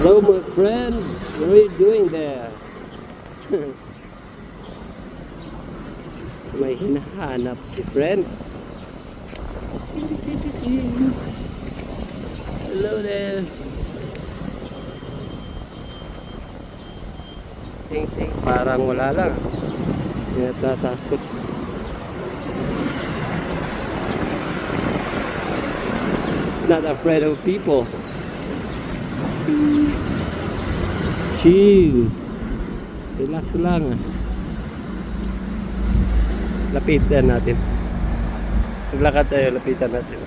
Hello, my friend. What are you doing there? May hinahanap si friend. Hello there. Ting-ting, parang wala lang. Natatakot. It's not afraid of people. Chill. Relax lang. Lapitan natin. Maglakad tayo, lapitan natin.